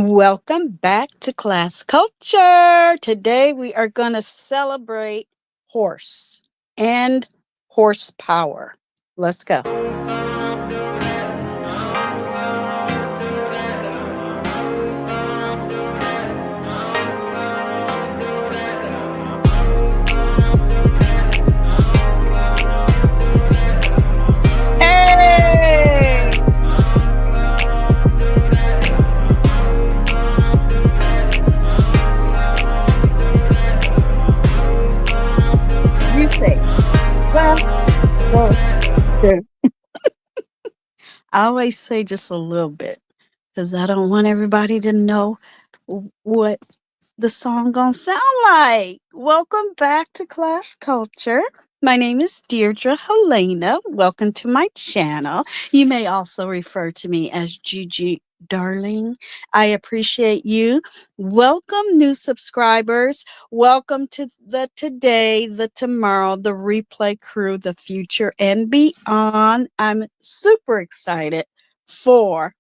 Welcome back to Class Culture. Today we are going to celebrate horse and horsepower. Let's go. Hey! You say, well, good. I always say just a little bit because I don't want everybody to know what the song gonna sound like. Welcome back to Class Culture. My name is Deirdre Helena. Welcome to my channel. You may also refer to me as Gigi Darling. I appreciate you. Welcome, new subscribers. Welcome to the today, the tomorrow, the replay crew, the future, and beyond. I'm super excited for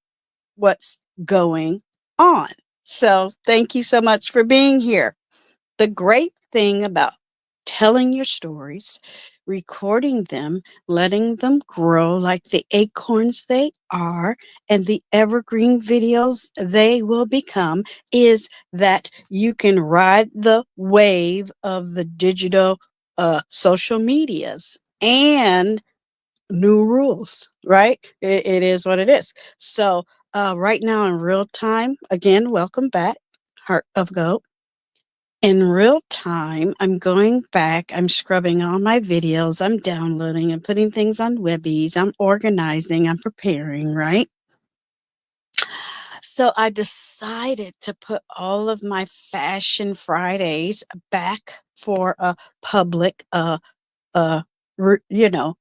what's going on. So, thank you so much for being here. The great thing about telling your stories, recording them, letting them grow like the acorns they are, and the evergreen videos they will become is that you can ride the wave of the digital social medias and new rules, right? It is what it is. So, right now in real time, again, welcome back, Heart of Goat. In real time, I'm going back, I'm scrubbing all my videos, I'm downloading and putting things on Webbies, I'm organizing, I'm preparing, right? So I decided to put all of my Fashion Fridays back for a public,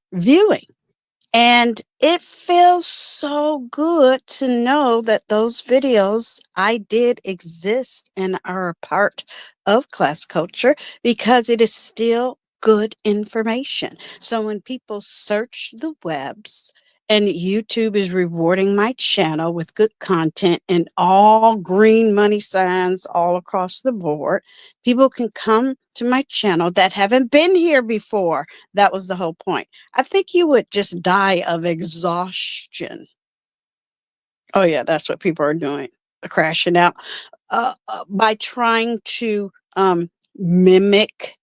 viewing. And it feels so good to know that those videos I did exist and are a part of Class Culture because it is still good information. So when people search the webs and YouTube is rewarding my channel with good content and all green money signs all across the board, people can come to my channel that haven't been here before. That was the whole point. I think you would just die of exhaustion. Oh, yeah, that's what people are doing, crashing out by trying to mimic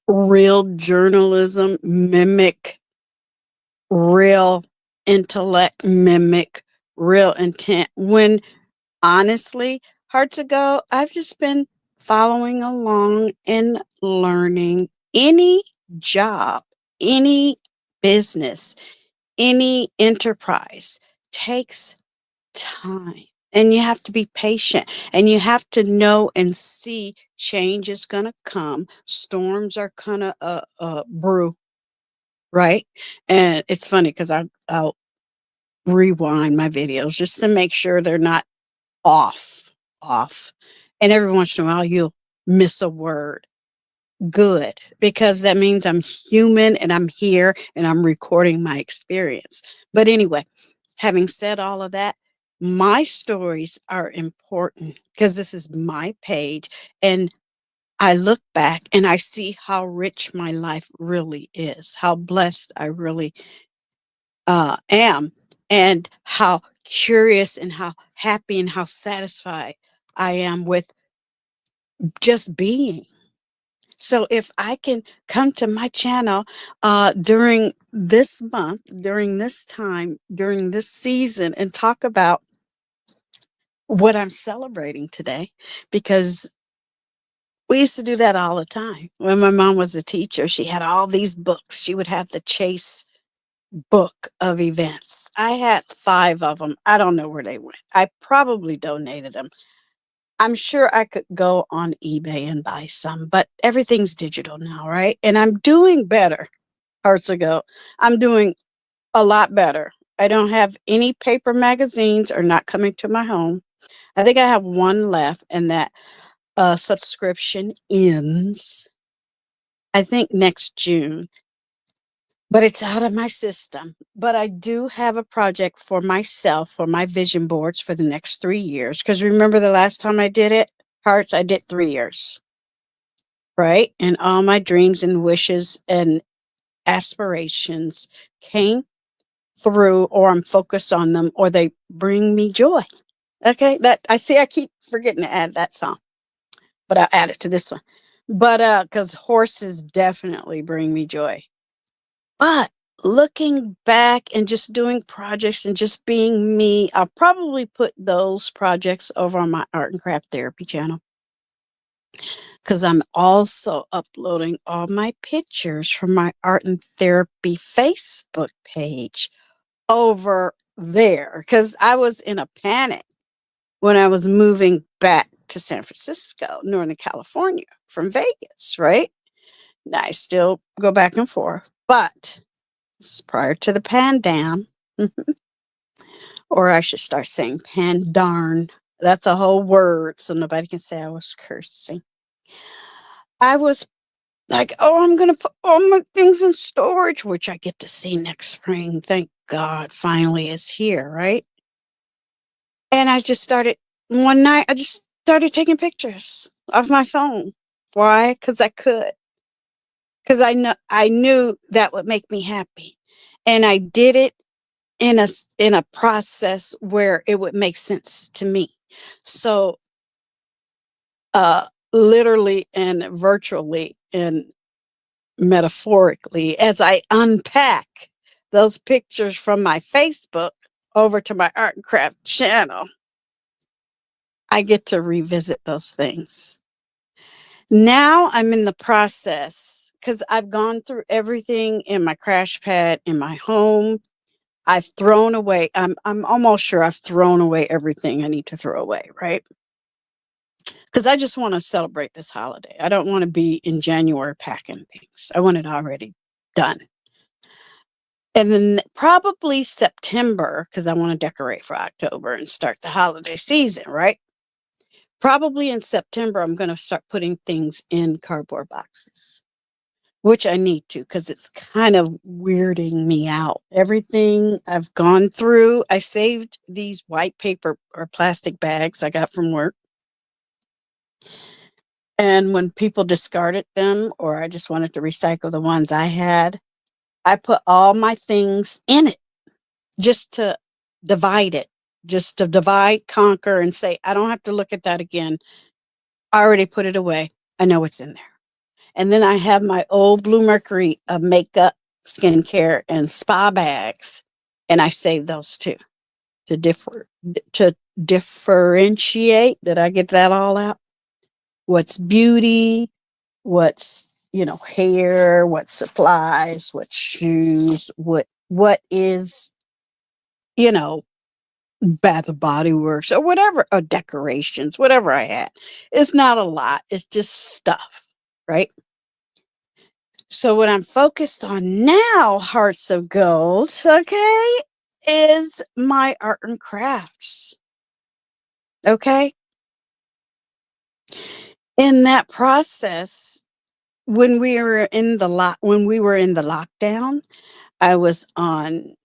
real journalism, mimic real intellect, mimic real intent. When honestly, hearts ago, I've just been following along and learning. Any job, any business, any enterprise takes time. And you have to be patient and you have to know and see change is going to come. Storms are going to brew, right? And it's funny because I'll rewind my videos just to make sure they're not off. And every once in a while, you'll miss a word. Good, because that means I'm human and I'm here and I'm recording my experience. But anyway, having said all of that, my stories are important because this is my page and I look back and I see how rich my life really is, how blessed I really am, and how curious and how happy and how satisfied I am with just being. So if I can come to my channel during this month, during this time, during this season, and talk about what I'm celebrating today, because we used to do that all the time. When my mom was a teacher, she had all these books. She would have the Chase book of events. I had 5 of them. I don't know where they went. I probably donated them. I'm sure I could go on eBay and buy some, but everything's digital now, right? And I'm doing better, hearts ago. I'm doing a lot better. I don't have any paper magazines are not coming to my home. I think I have one left, and that subscription ends, I think, next June. but it's out of my system. But I do have a project for myself for my vision boards for the next 3 years. Because remember the last time I did it, Hearts, I did 3 years, right? And all my dreams and wishes and aspirations came through, or I'm focused on them, or they bring me joy. Okay, that I see. I keep forgetting to add that song, but I'll add it to this one. But because horses definitely bring me joy. But looking back and just doing projects and just being me, I'll probably put those projects over on my art and craft therapy channel, because I'm also uploading all my pictures from my art and therapy Facebook page over there, because I was in a panic when I was moving back to San Francisco, Northern California from Vegas, right? Now, I still go back and forth, but it's prior to the pandam, or I should start saying pandarn. That's a whole word, so nobody can say I was cursing. I was like, oh, I'm going to put all my things in storage, which I get to see next spring. Thank God, finally is here, right? And I just started one night, I just started taking pictures of my phone. Why? Because I could. Because I knew that would make me happy. And I did it in a process where it would make sense to me. So literally and virtually and metaphorically, as I unpack those pictures from my Facebook over to my art and craft channel, I get to revisit those things. Now I'm in the process, because I've gone through everything in my crash pad in my home. I've thrown away. I'm almost sure I've thrown away everything I need to throw away, right? Because I just want to celebrate this holiday. I don't want to be in January packing things. I want it already done. And then probably September, because I want to decorate for October and start the holiday season, right? Probably in September, I'm going to start putting things in cardboard boxes, which I need to, because it's kind of weirding me out. Everything I've gone through, I saved these white paper or plastic bags I got from work. And when people discarded them, or I just wanted to recycle the ones I had, I put all my things in it just to divide it, just to divide, conquer, and say, I don't have to look at that again. I already put it away. I know what's in there. And then I have my old Blue Mercury makeup, skincare, and spa bags, and I save those too to differentiate. Did I get that all out? What's beauty? What's hair? What supplies? What shoes? What is you know Bath and Body Works or whatever, or decorations, whatever I had. It's not a lot. It's just stuff, right? So what I'm focused on now, Hearts of Gold, okay, is my art and crafts. Okay? In that process, when we were in the lockdown, I was on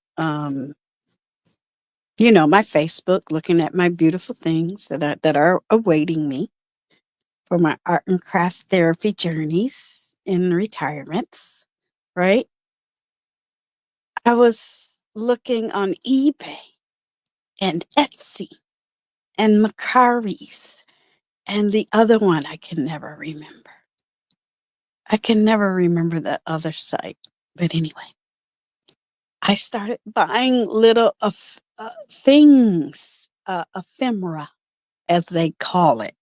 my Facebook, looking at my beautiful things that are awaiting me for my art and craft therapy journeys in retirements, right? I was looking on eBay and Etsy and MUXH and the other one I can never remember. I can never remember that other site. But anyway, I started buying little things, ephemera, as they call it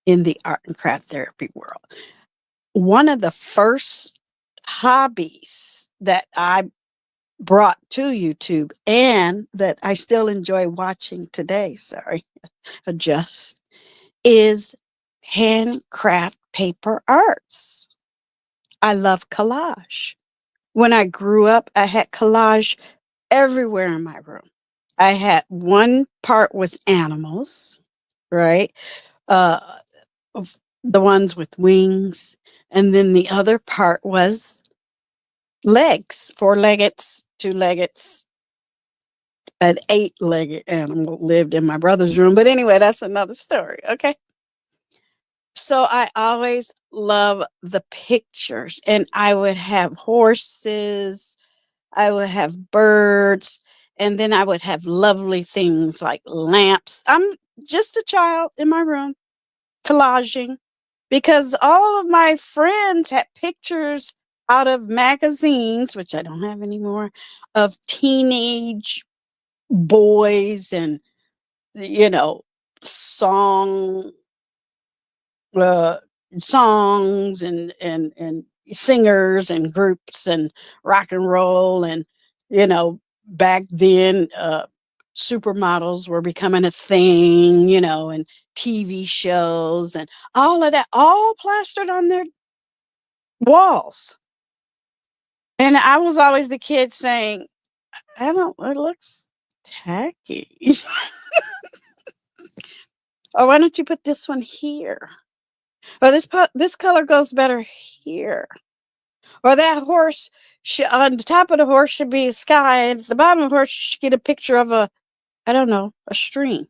in the art and craft therapy world. One of the first hobbies that I brought to YouTube and that I still enjoy watching today, adjust, is handcraft paper arts. I love collage. When I grew up, I had collage everywhere in my room. I had one part was animals, right? Uh, the ones with wings. And then the other part was legs, four-legged, two-legged, an eight-legged animal lived in my brother's room. But anyway, that's another story. Okay. So I always love the pictures, and I would have horses, I would have birds, and then I would have lovely things like lamps. I'm just a child in my room collaging because all of my friends had pictures out of magazines, which I don't have anymore, of teenage boys and, you know, song uh, songs and singers and groups and rock and roll and, you know, back then supermodels were becoming a thing, you know, and TV shows and all of that, all plastered on their walls. And I was always the kid saying, I don't, it looks tacky. Or why don't you put this one here? Or this color goes better here. Or that horse, on the top of the horse should be a sky, and at the bottom of the horse, you should get a picture of a, I don't know, a stream,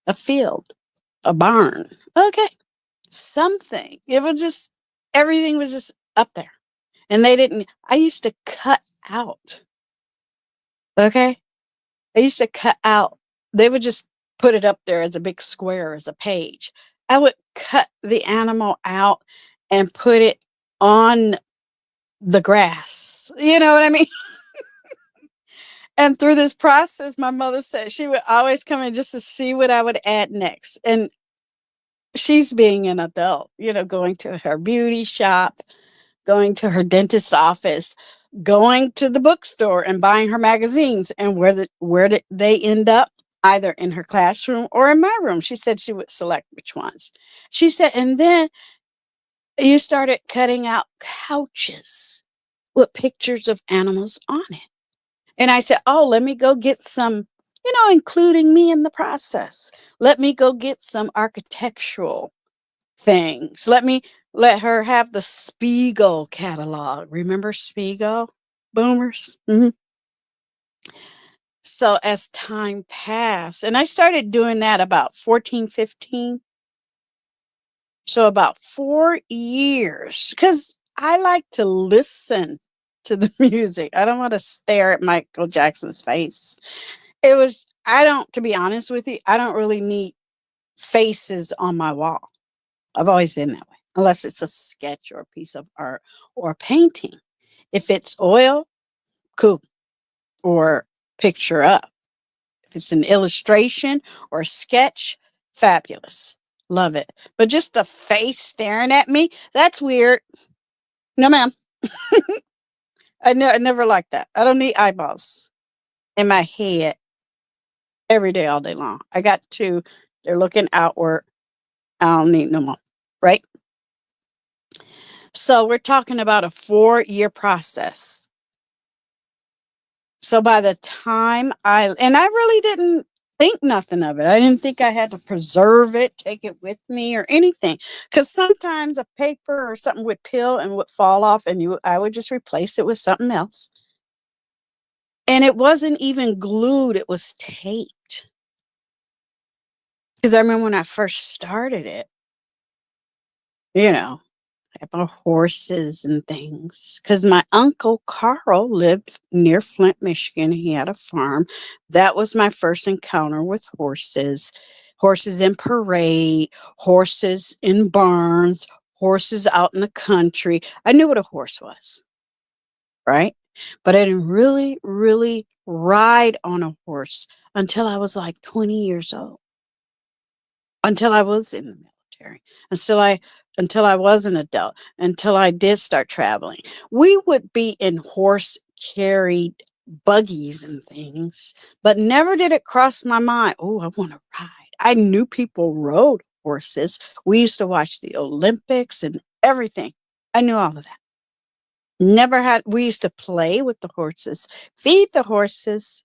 a field, a barn. Okay. Something. It was just, everything was just up there. And they didn't, I used to cut out. Okay. I used to cut out. They would just put it up there as a big square, as a page. I would cut the animal out and put it on the grass. You know what I mean? And through this process, my mother said she would always come in just to see what I would add next. And she's being an adult, you know, going to her beauty shop, going to her dentist's office, going to the bookstore and buying her magazines. And where did they end up? Either in her classroom or in my room. She said she would select which ones. She said, and then you started cutting out couches with pictures of animals on it. And I said, oh, let me go get some, you know, including me in the process. Let me go get some architectural things. Let her have the Spiegel catalog. Remember Spiegel? Boomers? So as time passed, and I started doing that about 14, 15. So about 4 years, because I like to listen to the music. I don't want to stare at Michael Jackson's face. I don't, to be honest with you, I don't really need faces on my wall. I've always been that way, unless it's a sketch or a piece of art or a painting. If it's oil, cool, or picture up. If it's an illustration or a sketch, fabulous. Love it. But just a face staring at me, that's weird. No, ma'am. I never liked that. I don't need eyeballs in my head every day, all day long. I got two. They're looking outward. I don't need no more. Right? So we're talking about a 4-year process. So by the time I really didn't think nothing of it. I didn't think I had to preserve it, take it with me or anything. Because sometimes a paper or something would peel and would fall off and I would just replace it with something else. And it wasn't even glued, it was taped. Because I remember when I first started it, you know, about horses and things. Because my uncle Carl lived near Flint, Michigan. He had a farm. That was my first encounter with horses. Horses in parade, horses in barns, horses out in the country. I knew what a horse was, right? But I didn't really, really ride on a horse until I was like 20 years old. Until I was in the military, until I was an adult, until I did start traveling. We would be in horse carried buggies and things, but never did it cross my mind, oh, I want to ride. I knew people rode horses. We used to watch the Olympics and everything. I knew all of that. We used to play with the horses, feed the horses,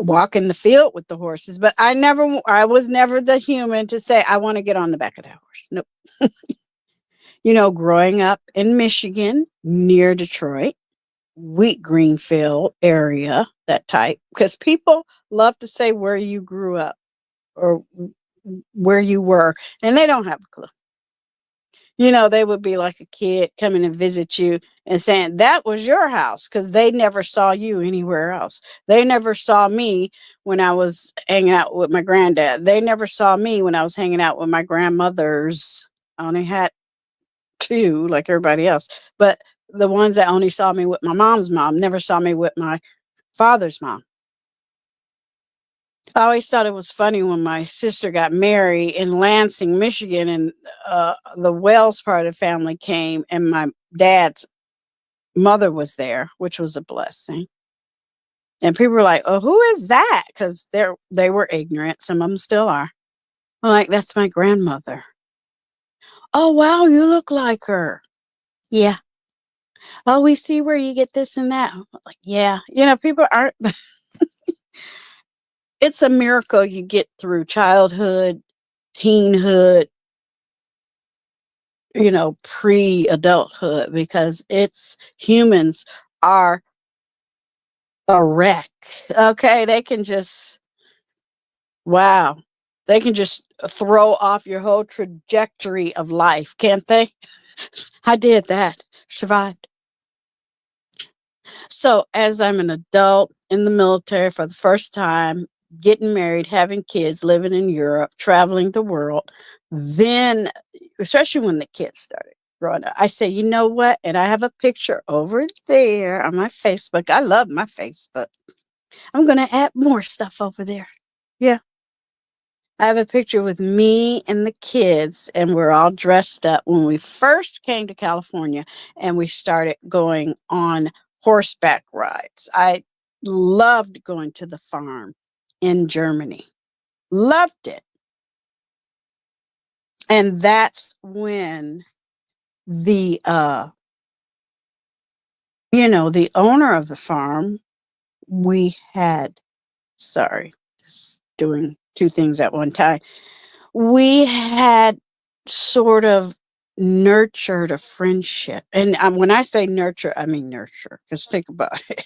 walk in the field with the horses, but I was never the human to say, I want to get on the back of that horse. Nope. You know, growing up in Michigan near Detroit, Wheat Greenfield area, that type, because people love to say where you grew up or where you were, and they don't have a clue. You know, they would be like a kid coming to visit you and saying that was your house because they never saw you anywhere else. They never saw me when I was hanging out with my granddad. They never saw me when I was hanging out with my grandmothers. I only had two, like everybody else, but the ones that only saw me with my mom's mom never saw me with my father's mom. I always thought it was funny when my sister got married in Lansing, Michigan, and the Wells part of the family came, and my dad's mother was there, which was a blessing. And people were like, "Oh, who is that?" Because they were ignorant. Some of them still are. I'm like, "That's my grandmother." "Oh, wow, you look like her." "Yeah." "Oh, we see where you get this and that." I'm like, "Yeah." You know, people aren't. It's a miracle you get through childhood, teenhood, you know, pre-adulthood, because it's humans are a wreck. Okay, they can just, wow, they can just throw off your whole trajectory of life, can't they? I did that, survived. So as I'm an adult in the military for the first time, getting married, having kids, living in Europe, traveling the world, then, especially when the kids started growing up, I say, you know what? And I have a picture over there on my Facebook. I love my Facebook. I'm going to add more stuff over there. Yeah. I have a picture with me and the kids, and we're all dressed up when we first came to California and we started going on horseback rides. I loved going to the farm in Germany, loved it. And that's when the, the owner of the farm, we had, sorry, just doing two things at one time. We had sort of nurtured a friendship. And when I say nurture, I mean nurture. Because think about it.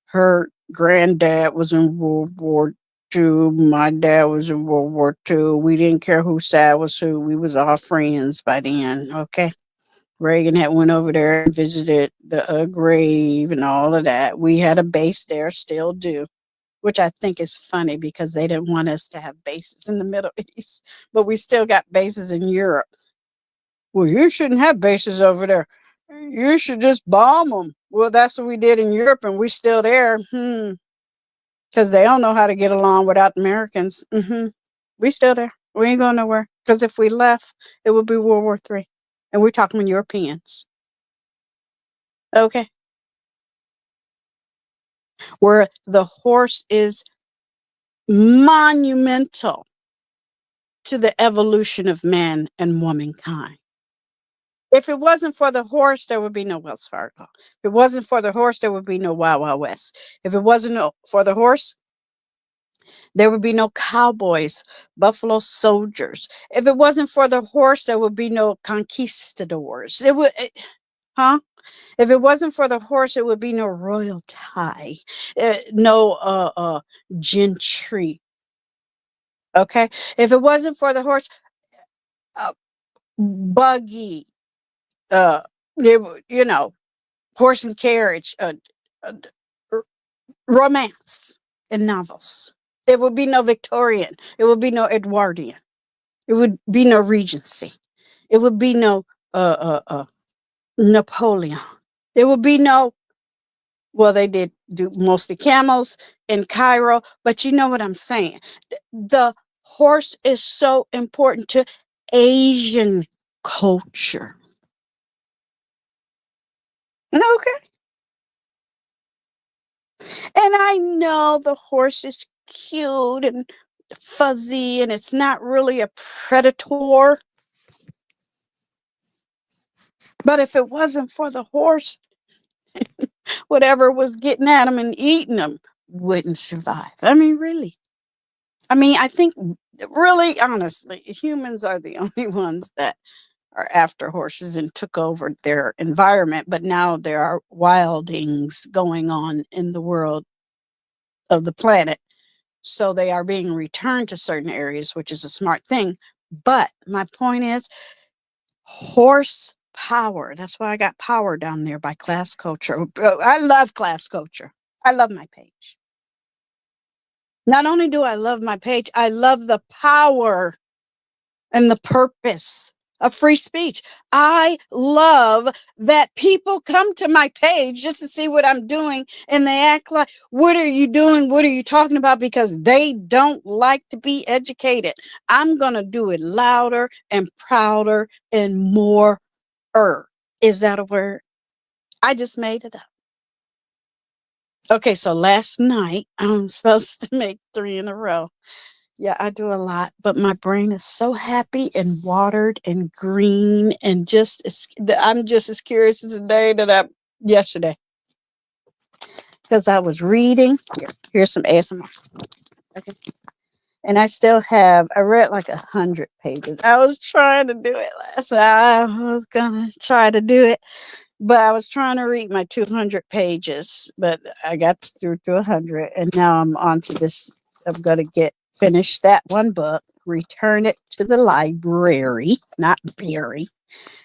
Her granddad was in World War II. My dad was in World War II. We didn't care whose side was who. We was all friends by then. Okay. Reagan had went over there and visited the grave and all of that. We had a base there, still do, which I think is funny because they didn't want us to have bases in the Middle East, but we still got bases in Europe. Well, you shouldn't have bases over there. You should just bomb them. Well, that's what we did in Europe, and we still there. Because they don't know how to get along without Americans. We still there. We ain't going nowhere. Because if we left, it would be World War III. And we're talking Europeans. Okay. Where the horse is monumental to the evolution of man and womankind. If it wasn't for the horse, there would be no Wells Fargo. If it wasn't for the horse, there would be no Wild Wild West. If it wasn't for the horse, there would be no cowboys, buffalo soldiers. If it wasn't for the horse, there would be no conquistadors. Huh? If it wasn't for the horse, it would be no royal tie, no gentry. Okay? If it wasn't for the horse, buggy, uh, horse and carriage, uh, romance in novels. It would be no Victorian. It would be no Edwardian. It would be no Regency. It would be no Napoleon. It would be no, well, they did do mostly camels in Cairo, but you know what I'm saying. The horse is so important to Asian culture. Okay. And I know the horse is cute and fuzzy and it's not really a predator. But if it wasn't for the horse, whatever was getting at him and eating him wouldn't survive. I mean, really. I mean, I think, really, honestly, humans are the only ones that are after horses and took over their environment, but now there are wildings going on in the world of the planet. So they are being returned to certain areas, which is a smart thing. But my point is horse power. That's why I got power down there by Class Culture. I love Class Culture. I love my page. Not only do I love my page, I love the power and the purpose of free speech. I love that people come to my page just to see what I'm doing and they act like, what are you doing? What are you talking about? Because they don't like to be educated. I'm going to do it louder and prouder and more. Is that a word? I just made it up. Okay, so last night I'm supposed to make 3 in a row. Yeah, I do a lot, but my brain is so happy and watered and green and I'm just as curious today that I yesterday because I was reading. Here's some ASMR. Okay. And I read like 100 pages. I was trying to do it last night. I was gonna try to do it, but I was trying to read my 200 pages, but I got through to 100 and now I'm on to this. I'm gonna finish that one book, return it to the library, not bury.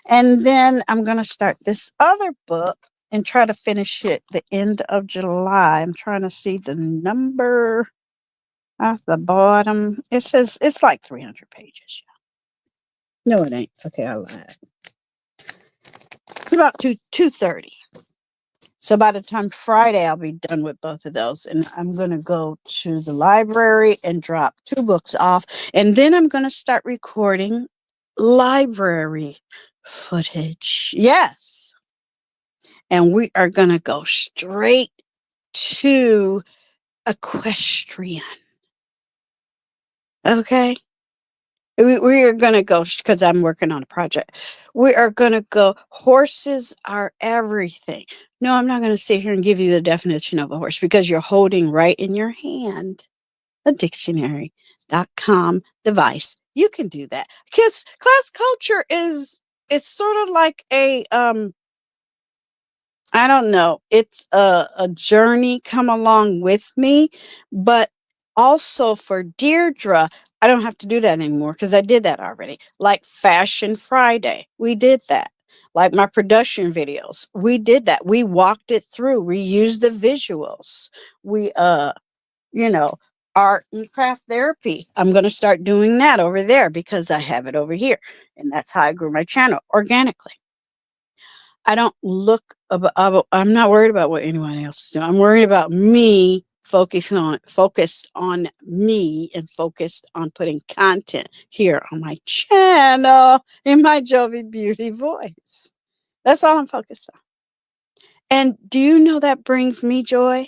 And then I'm going to start this other book and try to finish it the end of July. I'm trying to see the number at the bottom. It says it's like 300 pages. No, it ain't. Okay, I lied. It's about 230. So by the time Friday, I'll be done with both of those. And I'm going to go to the library and drop 2 books off. And then I'm going to start recording library footage. Yes. And we are going to go straight to equestrian. Okay. We are going to go because I'm working on a project. We are going to go. Horses are everything. No, I'm not going to sit here and give you the definition of a horse because you're holding right in your hand a dictionary.com device. You can do that because class culture it's sort of like a I don't know. It's a journey. Come along with me. But also for Deirdre, I don't have to do that anymore because I did that already. Like Fashion Friday, we did that. Like my production videos, we did that. We walked it through. We used the visuals. We, you know, art and craft therapy. I'm going to start doing that over there because I have it over here. And that's how I grew my channel organically. I don't look I'm not worried about what anyone else is doing. I'm worried about me focused on me and focused on putting content here on my channel in my Jovi Beauty voice. That's all I'm focused on. And do you know that brings me joy?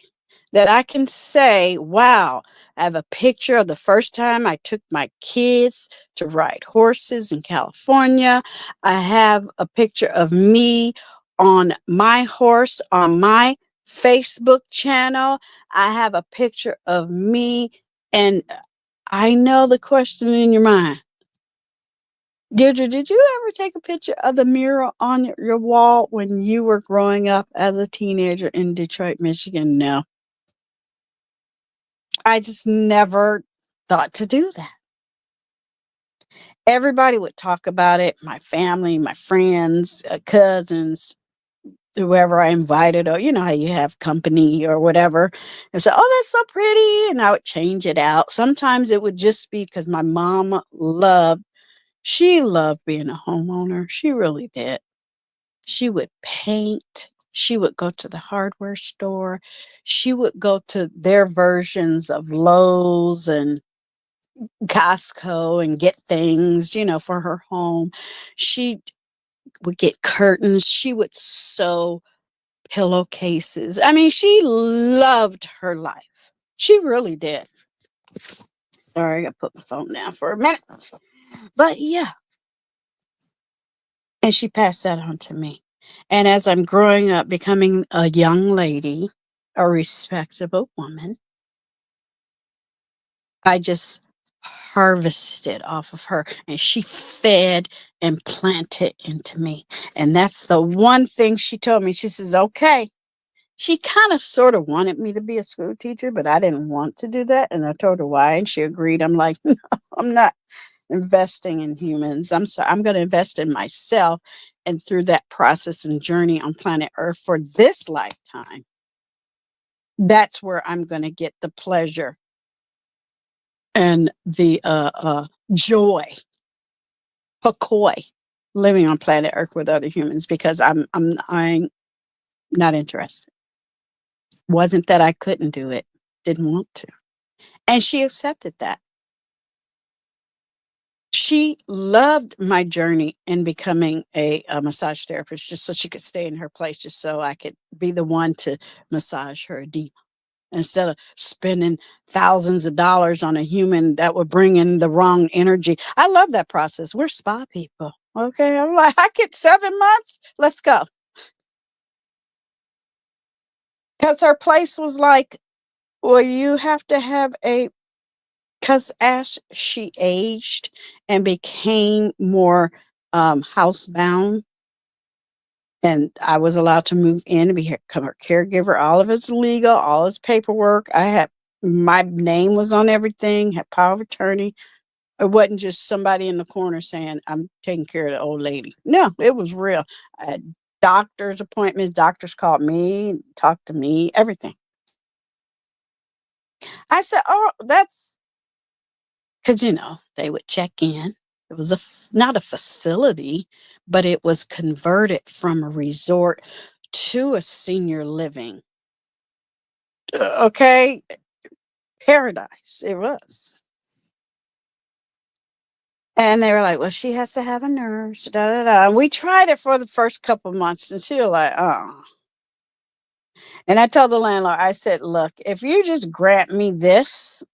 That I can say, wow, I have a picture of the first time I took my kids to ride horses in California. I have a picture of me on my horse on my Facebook channel. I have a picture of me, and I know the question in your mind. Deirdre, did you ever take a picture of the mural on your wall when you were growing up as a teenager in Detroit, Michigan? No. I just never thought to do that. Everybody would talk about it, my family, my friends, cousins, whoever I invited, or you know how you have company or whatever, and say, "Oh, that's so pretty," and I would change it out. Sometimes it would just be because my mom she loved being a homeowner. She really did. She would paint. She would go to the hardware store. She would go to their versions of Lowe's and Costco and get things, for her home. She would get curtains. She would sew pillowcases. I mean, she loved her life. She really did. Sorry, I got to put my phone down for a minute. But yeah. And she passed that on to me. And as I'm growing up, becoming a young lady, a respectable woman, I just harvested off of her, and she fed and planted into me. And that's the one thing she told me. She says, okay. She kind of sort of wanted me to be a school teacher, but I didn't want to do that. And I told her why, and she agreed. I'm like, no, I'm not investing in humans. I'm sorry, I'm going to invest in myself. And through that process and journey on planet Earth for this lifetime, that's where I'm going to get the pleasure and the joy, Hakoi, living on planet Earth with other humans, because I'm not interested. Wasn't that I couldn't do it, didn't want to. And she accepted that. She loved my journey in becoming a massage therapist, just so she could stay in her place, just so I could be the one to massage her edema instead of spending thousands of dollars on a human that would bring in the wrong energy. I love that process. We're spa people. Okay. I'm like, I get 7 months. Let's go. Because her place was like, well, you have to have because as she aged and became more housebound, and I was allowed to move in and become her caregiver, all of it's legal, all its paperwork. My name was on everything, had power of attorney. It wasn't just somebody in the corner saying, I'm taking care of the old lady. No, it was real. I had doctor's appointments, doctors called me, talked to me, everything. I said, oh, that's because, they would check in. It was not a facility, but it was converted from a resort to a senior living. Okay, paradise it was. And they were like, well, she has to have a nurse, da da da. And we tried it for the first couple months, and she was like, oh. And I told the landlord, I said, look, if you just grant me this,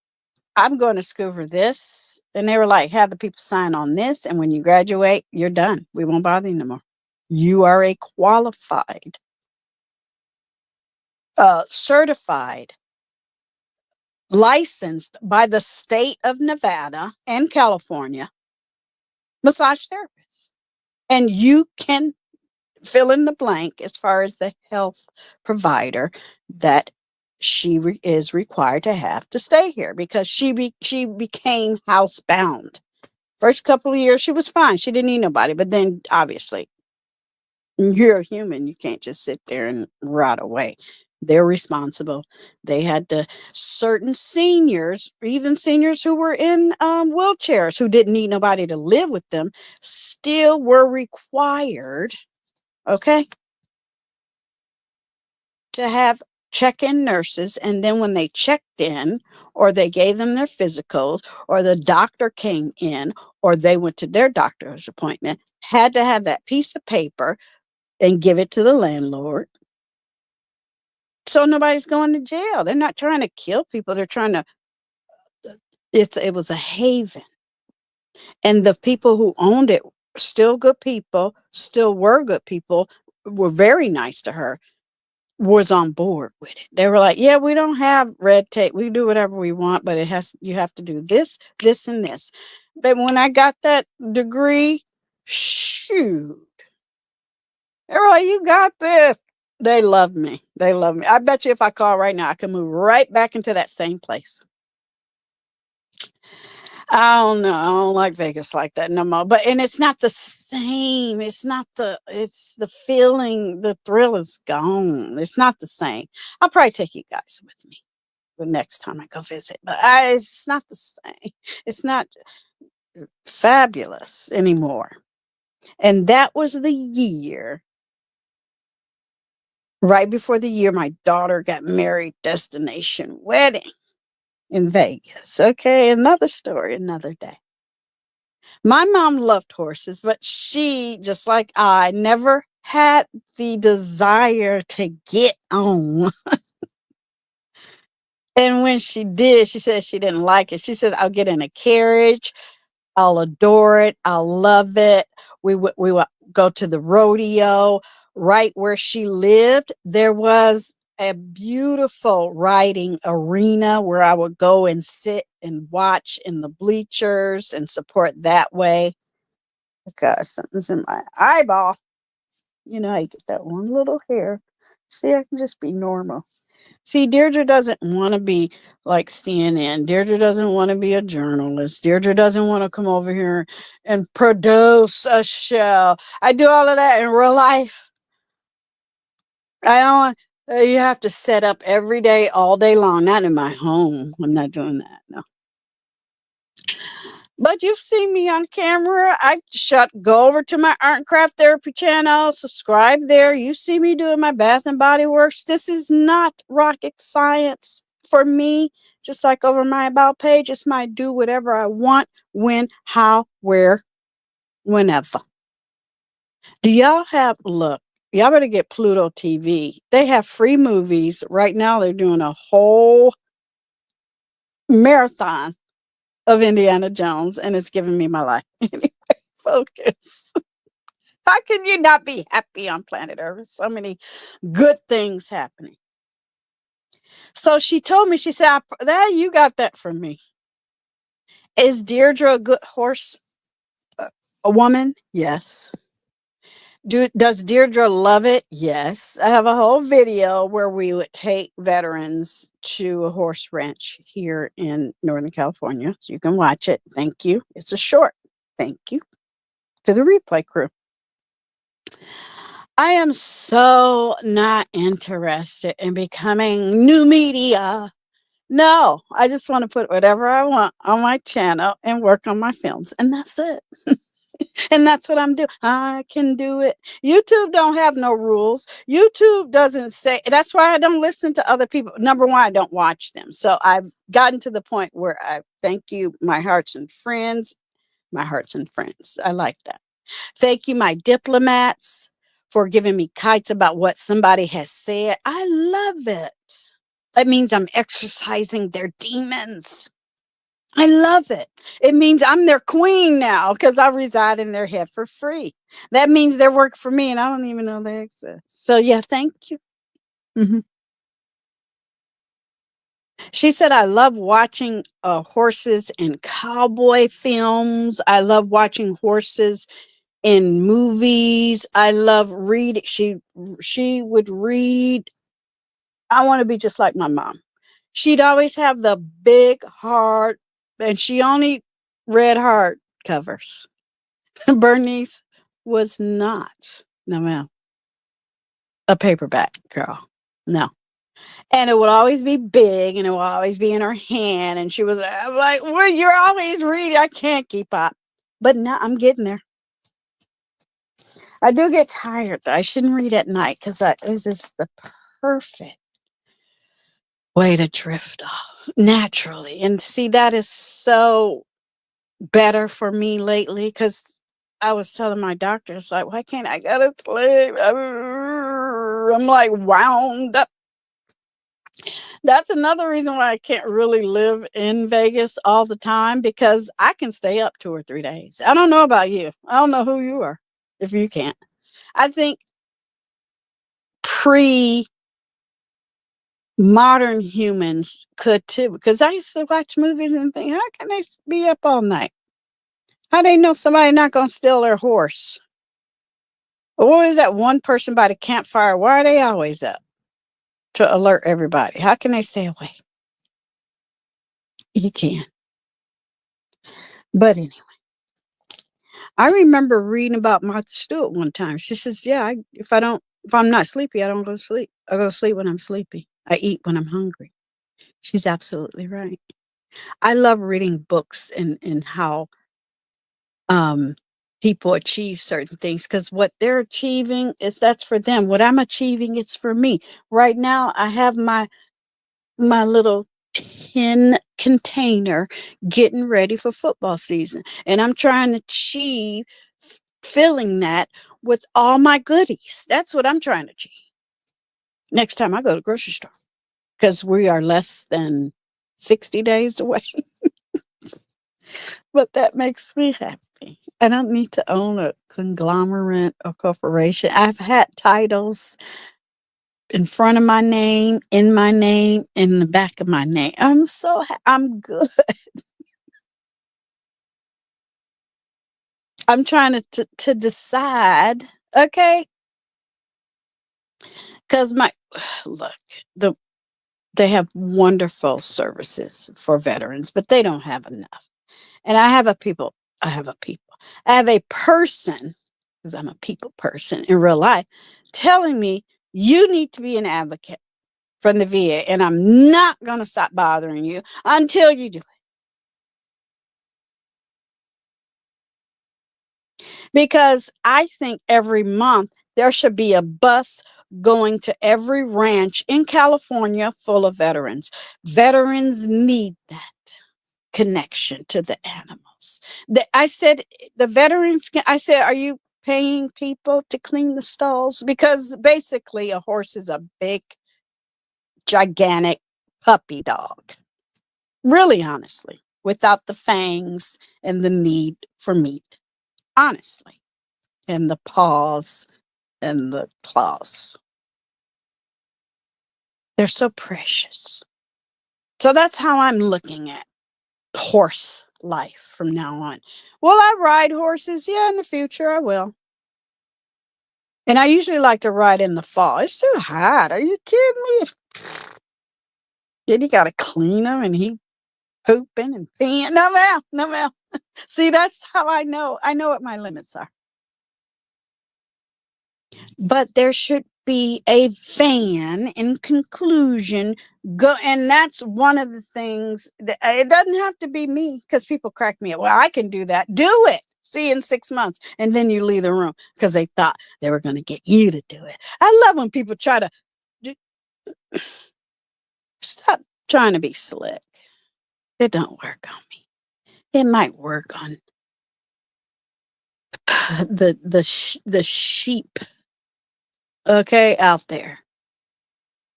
I'm going to school for this. And they were like, have the people sign on this. And when you graduate, you're done. We won't bother you no more. You are a qualified, certified, licensed by the state of Nevada and California massage therapist. And you can fill in the blank as far as the health provider that she is required to have to stay here, because she became housebound. First couple of years, she was fine. She didn't need nobody. But then, obviously, you're a human. You can't just sit there and rot away. They're responsible. They had to, certain seniors, even seniors who were in wheelchairs, who didn't need nobody to live with them, still were required, okay, to have check-in nurses. And then when they checked in, or they gave them their physicals, or the doctor came in, or they went to their doctor's appointment, had to have that piece of paper and give it to the landlord. So nobody's going to jail. They're not trying to kill people. They're trying to, it was a haven. And the people who owned it, still good people, still were good people, were very nice to her, was on board with it. They were like, yeah, we don't have red tape. We do whatever we want, but you have to do this, this, and this. But when I got that degree, shoot, they were like, you got this. They love me. They love me. I bet you if I call right now, I can move right back into that same place. I don't know. I don't like Vegas like that no more. And it's not the same. It's the feeling, the thrill is gone. It's not the same. I'll probably take you guys with me the next time I go visit. But it's not the same. It's not fabulous anymore. And that was the year, right before the year my daughter got married, destination wedding in Vegas. Okay, another story, another day. My mom loved horses, but she, just like I, never had the desire to get on. And when she did, she said she didn't like it. She said, I'll get in a carriage. I'll adore it. I'll love it. We would go to the rodeo. Right where she lived, there was a beautiful writing arena where I would go and sit and watch in the bleachers and support that way. Gosh, something's in my eyeball. You know, I get that one little hair. See, I can just be normal. See, Deirdre doesn't want to be like CNN. Deirdre doesn't want to be a journalist. Deirdre doesn't want to come over here and produce a show. I do all of that in real life. I don't want, you have to set up every day, all day long. Not in my home. I'm not doing that. No. But you've seen me on camera. Go over to my art and craft therapy channel, subscribe there. You see me doing my Bath and Body Works. This is not rocket science for me. Just like over my about page, it's my do whatever I want, when, how, where, whenever. Do y'all have, look, y'all better get Pluto TV. They have free movies. Right now they're doing a whole marathon of Indiana Jones, and it's giving me my life. Anyway, focus. How can you not be happy on planet Earth? So many good things happening. So she told me, she said, that you got that from me. Is Deirdre a good horse? A woman? Yes. Does Deirdre love it? Yes. I have a whole video where we would take veterans to a horse ranch here in Northern California. So you can watch it. Thank you. It's a short. Thank you to the replay crew. I am so not interested in becoming new media. No, I just want to put whatever I want on my channel and work on my films. And that's it. And that's what I'm doing. I can do it. YouTube don't have no rules. YouTube doesn't say, that's why I don't listen to other people. Number one, I don't watch them. So I've gotten to the point where I thank you, my hearts and friends. My hearts and friends. I like that. Thank you, my diplomats, for giving me kites about what somebody has said. I love it. That means I'm exercising their demons. I love it. It means I'm their queen now because I reside in their head for free. That means they work for me and I don't even know they exist. So yeah, thank you. She said, I love watching horses in cowboy films. I love watching horses in movies. I love reading. She would read. I want to be just like my mom. She'd always have the big heart, and she only read hard covers. Bernice was not, no ma'am, a paperback girl. No. And it would always be big and it would always be in her hand. And she was like, well, you're always reading. I can't keep up. But now I'm getting there. I do get tired though. I shouldn't read at night because it was just the perfect way to drift off naturally. And see, that is so better for me lately because I was telling my doctor, it's like, why can't I go to sleep? I'm like wound up. That's another reason why I can't really live in Vegas all the time because I can stay up 2 or 3 days. I don't know about you. I don't know who you are if you can't. I think pre modern humans could too because I used to watch movies and think, how can they be up all night? How they know somebody not going to steal their horse? Or is that one person by the campfire? Why are they always up? To alert everybody. How can they stay awake? You can. But anyway, I remember reading about Martha Stewart one time. She says, yeah, if I'm not sleepy, I don't go to sleep. I go to sleep when I'm sleepy. I eat when I'm hungry. She's absolutely right. I love reading books and how people achieve certain things because what they're achieving that's for them. What I'm achieving, it's for me. Right now, I have my little tin container getting ready for football season, and I'm trying to achieve filling that with all my goodies. That's what I'm trying to achieve. Next time I go to the grocery store, because we are less than 60 days away. But that makes me happy. I don't need to own a conglomerate or corporation. I've had titles in front of my name, in my name, in the back of my name. I'm good. I'm trying to decide, okay? Because look, they have wonderful services for veterans, but they don't have enough. And I have a person, because I'm a people person in real life, telling me you need to be an advocate from the VA, and I'm not going to stop bothering you until you do it. Because I think every month there should be a bus going to every ranch in California full of veterans. Veterans need that connection to the animals. I said, the veterans, I said, are you paying people to clean the stalls? Because basically, a horse is a big, gigantic puppy dog. Really, honestly, without the fangs and the need for meat. Honestly. And the paws and the claws. They're so precious. So that's how I'm looking at horse life from now on. Will I ride horses? Yeah, in the future I will. And I usually like to ride in the fall. It's too hot. Are you kidding me? Then you got to clean them and he pooping and peeing. No, ma'am. No, ma'am. See, that's how I know. I know what my limits are. But there should be a van in conclusion. And that's one of the things that it doesn't have to be me, because people crack me up. Well, I can do that. Do it. See you in 6 months. And then you leave the room because they thought they were going to get you to do it. I love when people try to stop trying to be slick. It don't work on me. It might work on the sheep, okay, out there.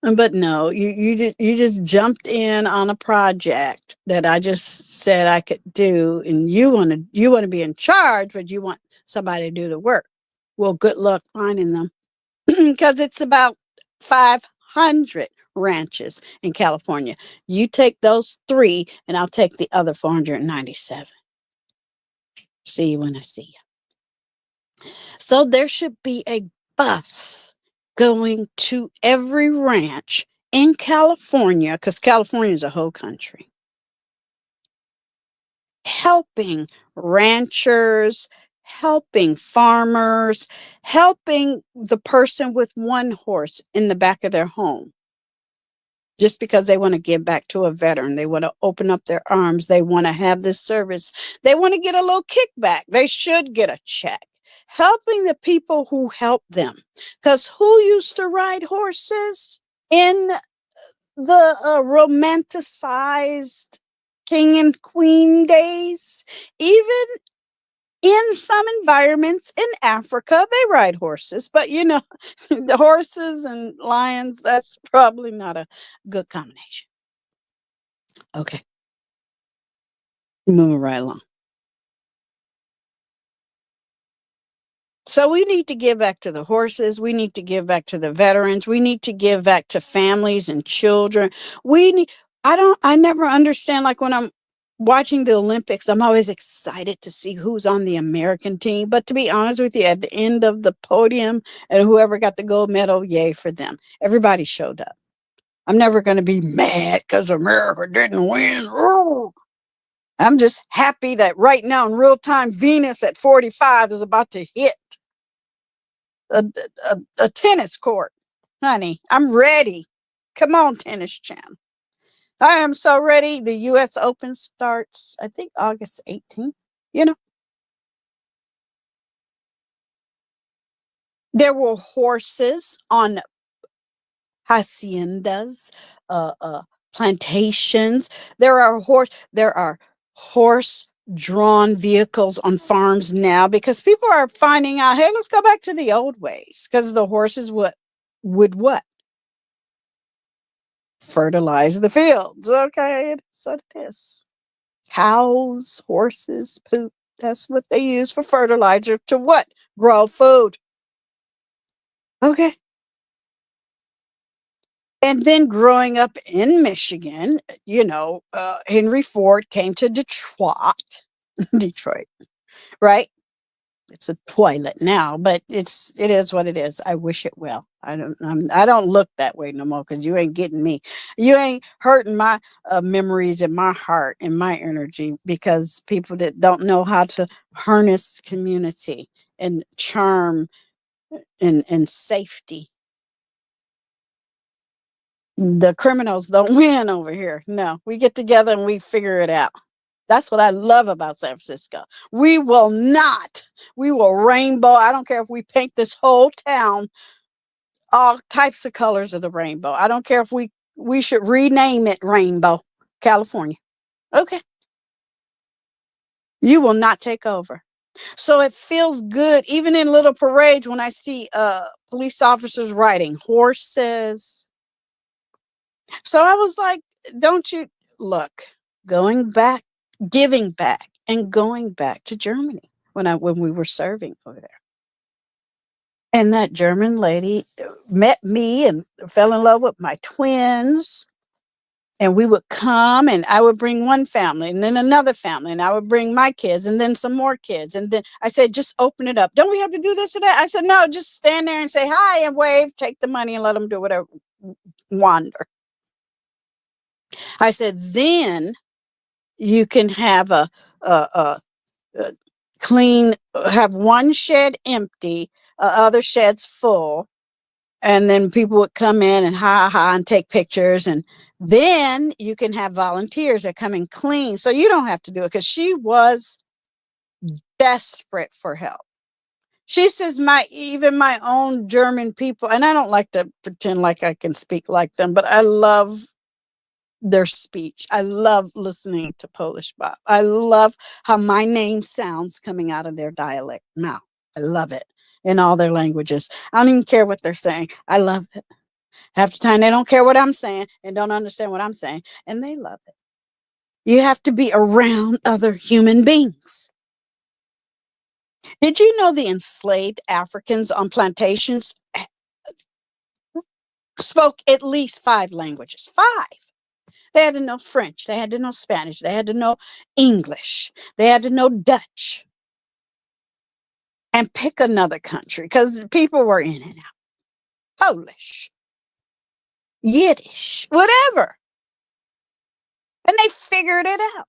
But no, you just jumped in on a project that I just said I could do, and you want to be in charge, but you want somebody to do the work. Well, good luck finding them, because it's about 500 ranches in California. You take those 3, and I'll take the other 497. See you when I see you. So there should be a bus going to every ranch in California, because California is a whole country, helping ranchers, helping farmers, helping the person with one horse in the back of their home. Just because they want to give back to a veteran, they want to open up their arms, they want to have this service, they want to get a little kickback, they should get a check. Helping the people who help them. Because who used to ride horses in the romanticized king and queen days? Even in some environments in Africa, they ride horses. But the horses and lions, that's probably not a good combination. Okay, moving right along. So we need to give back to the horses. We need to give back to the veterans. We need to give back to families and children. I never understand, like when I'm watching the Olympics, I'm always excited to see who's on the American team. But to be honest with you, at the end of the podium and whoever got the gold medal, yay for them. Everybody showed up. I'm never going to be mad because America didn't win. Ooh. I'm just happy that right now in real time, Venus at 45 is about to hit a tennis court. Honey, I'm ready. Come on, Tennis Channel. I am so ready. The U.S. Open starts, I think, August 18th. There were horses on haciendas, plantations. There are horse-drawn vehicles on farms now, because people are finding out, hey, let's go back to the old ways, because the horses would what? Fertilize the fields. Okay, that's what it is. Cows, horses, poop. That's what they use for fertilizer to what? Grow food. Okay. And then growing up in Michigan, you know, Henry Ford came to Detroit, Detroit, right? It's a toilet now, but it is what it is. I wish it well. I don't look that way no more because you ain't getting me. You ain't hurting my memories and my heart and my energy because people that don't know how to harness community and charm and safety. The criminals don't win over here. No, we get together and we figure it out. That's what I love about San Francisco. We will not. We will rainbow. I don't care if we paint this whole town all types of colors of the rainbow. I don't care if we should rename it Rainbow, California. Okay. You will not take over. So it feels good, even in little parades, when I see police officers riding horses. So I was like, don't you look, going back, giving back, and going back to Germany when we were serving over there. And that German lady met me and fell in love with my twins. And we would come and I would bring one family and then another family and I would bring my kids and then some more kids. And then I said, just open it up. Don't we have to do this or that? I said, no, just stand there and say hi and wave, take the money and let them do whatever, wander. I said, then you can have a clean, have one shed empty, other sheds full. And then people would come in and and take pictures. And then you can have volunteers that come and clean. So you don't have to do it because she was desperate for help. She says, even my own German people, and I don't like to pretend like I can speak like them, but I love their speech. I love listening to Polish Bob. I love how my name sounds coming out of their dialect now. I love it in all their languages. I don't even care what they're saying. I love it. Half the time they don't care what I'm saying and don't understand what I'm saying, and they love it. You have to be around other human beings. Did you know the enslaved Africans on plantations spoke at least 5 languages? 5. They had to know French. They had to know Spanish. They had to know English. They had to know Dutch. And pick another country because people were in and out. Polish, Yiddish, whatever. And they figured it out.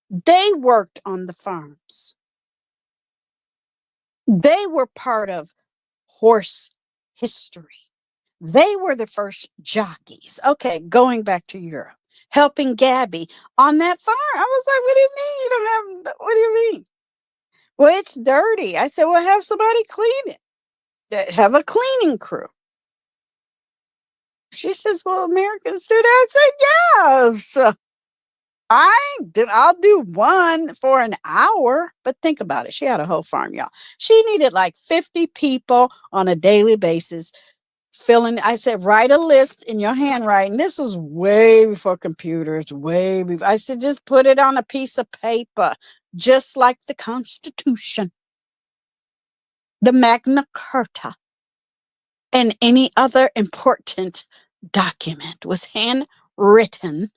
They worked on the farms. They were part of horse history. They were the first jockeys. Okay, going back to Europe, helping Gabby on that farm. I was like, what do you mean you don't have, what do you mean? Well, it's dirty. I said, well, have somebody clean it. Have a cleaning crew. She says, well, Americans do that. I said, yes. I'll do one for an hour, but think about it. She had a whole farm, y'all. She needed like 50 people on a daily basis filling. I said, write a list in your handwriting. This is way before computers, way before. I said, just put it on a piece of paper, just like the Constitution, the Magna Carta, and any other important document was handwritten.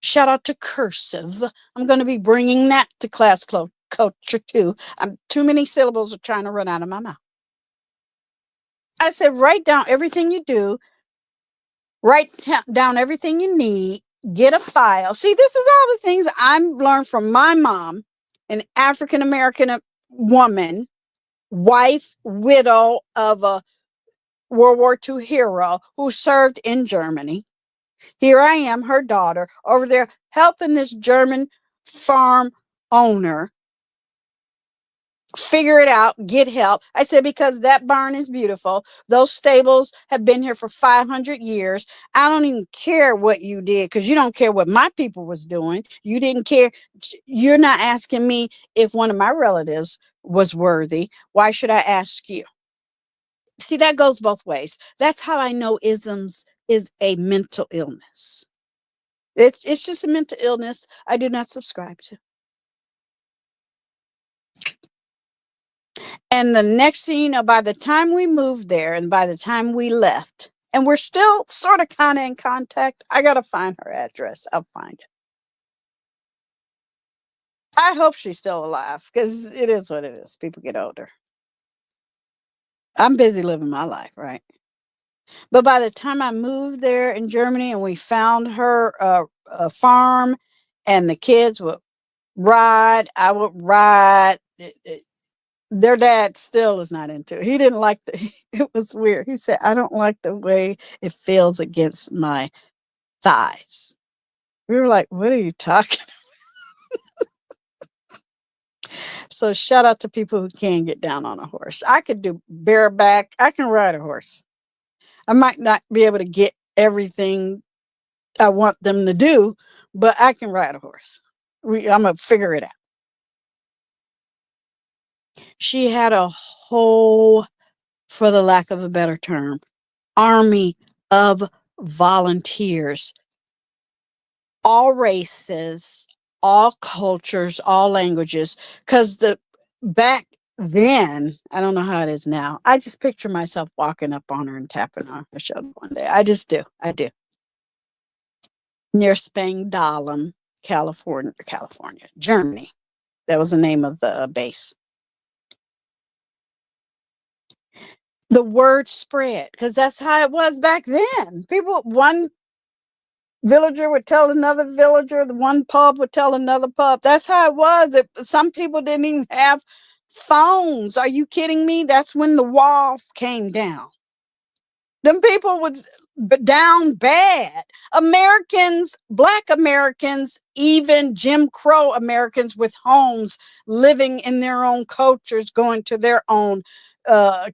Shout out to cursive. I'm going to be bringing that to class culture too. Too many syllables are trying to run out of my mouth. I said, write down everything you do. Write down everything you need. Get a file. See, this is all the things I learned from my mom, an African American woman, wife, widow of a World War II hero who served in Germany. Here I am, her daughter, over there helping this German farm owner figure it out, get help. I said, because that barn is beautiful. Those stables have been here for 500 years. I don't even care what you did because you don't care what my people was doing. You didn't care. You're not asking me if one of my relatives was worthy. Why should I ask you? See, that goes both ways. That's how I know isms is a mental illness. It's just a mental illness I do not subscribe to. And the next thing you know, by the time we moved there and by the time we left, And we're still sort of kind of in contact. I got to find her address. I'll find it. I hope she's still alive because it is what it is. People get older. I'm busy living my life, right? But by the time I moved there in Germany and we found her a farm and the kids would ride, I would ride. Their dad still is not into it. He didn't like the, it was weird. He said, I don't like the way it feels against my thighs. We were like, what are you talking about? So shout out to people who can get down on a horse. I could do bareback. I can ride a horse. I might not be able to get everything I want them to do, but I can ride a horse. I'm going to figure it out. She had a whole, for the lack of a better term, army of volunteers, all races, all cultures, all languages. Because back then, I don't know how it is now. I just picture myself walking up on her and tapping on her shoulder one day. I just do. I do. Near Spangdahlem, California, Germany. That was the name of the base. The word spread because that's how it was back then. People, one villager would tell another villager, the one pub would tell another pub. That's how it was. Some people didn't even have phones. Are you kidding me? That's when the wall came down. Them people was down bad. Americans, Black Americans, even Jim Crow Americans with homes, living in their own cultures, going to their own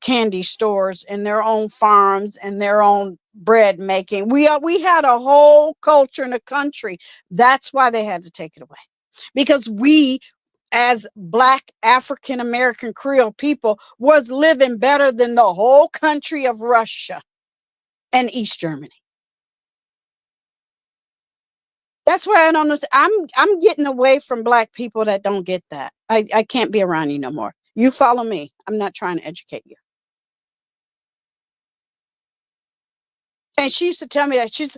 candy stores and their own farms and their own bread making. We had a whole culture in the country. That's why they had to take it away, because we, as Black African American Creole people, was living better than the whole country of Russia and East Germany. That's why I don't know. I'm getting away from Black people that don't get that. I can't be around you no more. You follow me. I'm not trying to educate you. And she used to tell me that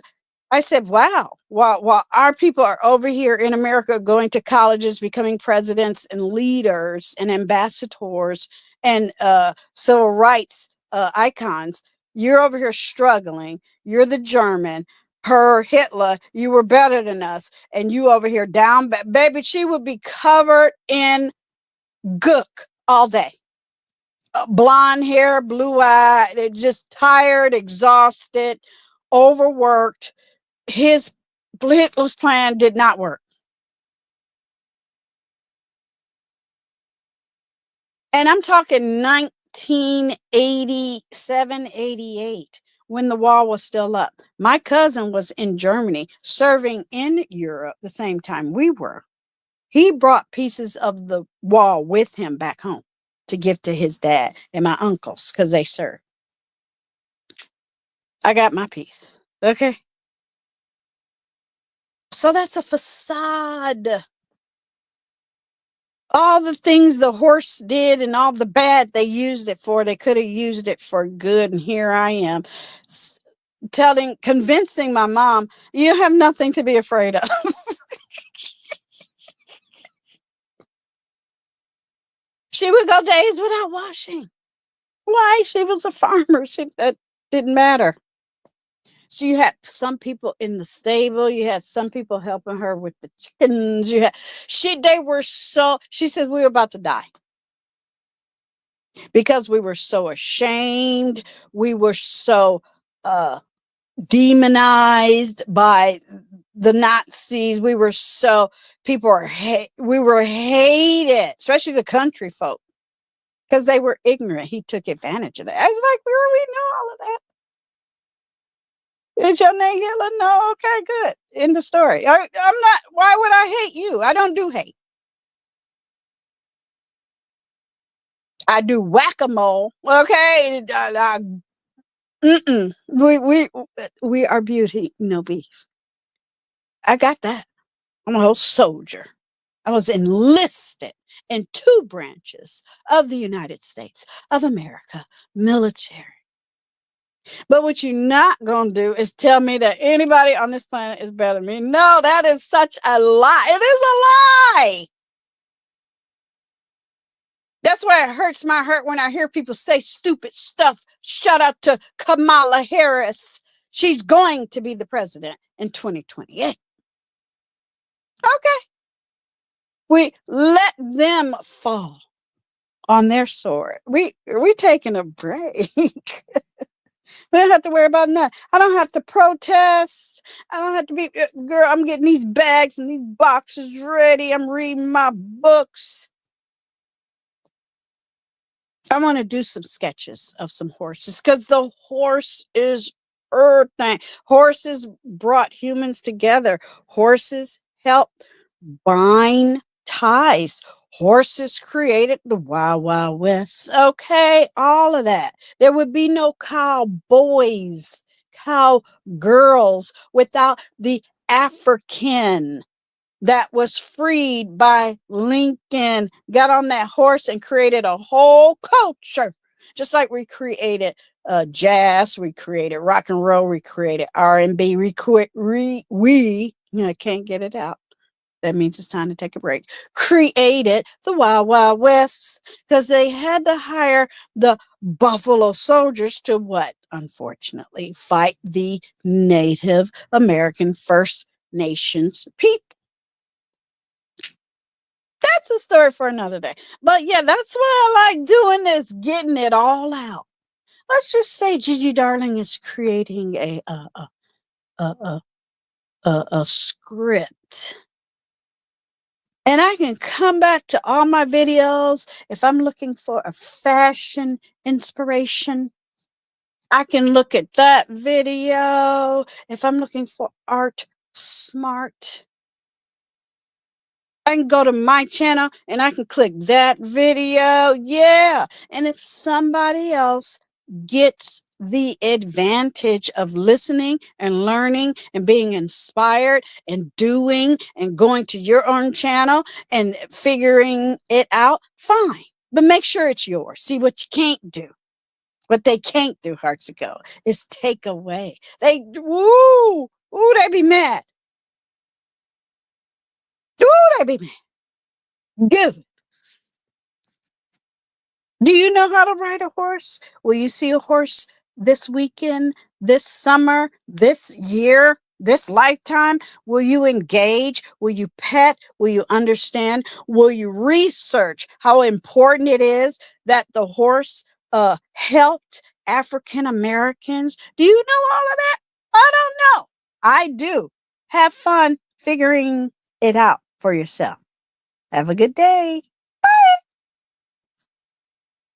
I said, wow, while our people are over here in America going to colleges, becoming presidents and leaders and ambassadors and civil rights icons, you're over here struggling. You're the German. Her Hitler, you were better than us. And you over here down, baby, she would be covered in gook all day. Blonde hair, blue eye, just tired, exhausted, overworked. Hitler's plan did not work. And I'm talking 1987, 88, when the wall was still up. My cousin was in Germany serving in Europe the same time we were. He brought pieces of the wall with him back home to give to his dad and my uncles because they served. I got my piece. Okay. So that's a facade. All the things the horse did and all the bad they used it for, they could have used it for good. And here I am convincing my mom, you have nothing to be afraid of. She would go days without washing. Why? She was a farmer. That didn't matter. So you had some people in the stable. You had some people helping her with the chickens. She said we were about to die because we were so ashamed. We were so demonized by the Nazis. We were we were hated, especially the country folk, because they were ignorant. He took advantage of that. I was like, we know all of that. Is your name Hitler? No. Okay, good. End of story. I'm not. Why would I hate you? I don't do hate. I do whack-a-mole. Okay. We are beauty, no beef. I got that. I'm a whole soldier. I was enlisted in 2 branches of the United States of America military. But what you're not going to do is tell me that anybody on this planet is better than me. No, that is such a lie. It is a lie. That's why it hurts my heart when I hear people say stupid stuff. Shout out to Kamala Harris. She's going to be the president in 2028. Okay. We let them fall on their sword. We're taking a break. We don't have to worry about nothing. I don't have to protest. I don't have to be, girl, I'm getting these bags and these boxes ready. I'm reading my books. I want to do some sketches of some horses because the horse is earthing. Horses brought humans together. Horses helped bind ties. Horses created the Wild Wild West. Okay, all of that. There would be no cowboys, cowgirls without the African that was freed by Lincoln, got on that horse and created a whole culture. Just like we created jazz, we created rock and roll, we created R&B, can't get it out. That means it's time to take a break. Created the Wild Wild West because they had to hire the Buffalo Soldiers to what? Unfortunately, fight the Native American First Nations people. That's a story for another day. But yeah, that's why I like doing this, getting it all out. Let's just say Gigi Darling is creating a script. And I can come back to all my videos. If I'm looking for a fashion inspiration, I can look at that video. If I'm looking for art smart, I can go to my channel and I can click that video. Yeah. And if somebody else gets the advantage of listening and learning and being inspired and doing and going to your own channel and figuring it out, fine. But make sure it's yours. See, what you can't do, what they can't do, HUGz, is take away. They be mad. They be mad. Good. Do you know how to ride a horse? Will you see a horse this weekend, this summer, this year, this lifetime? Will you engage? Will you pet? Will you understand? Will you research how important it is that the horse helped African Americans? Do you know all of that? I don't know. I do. Have fun figuring it out for yourself. Have a good day.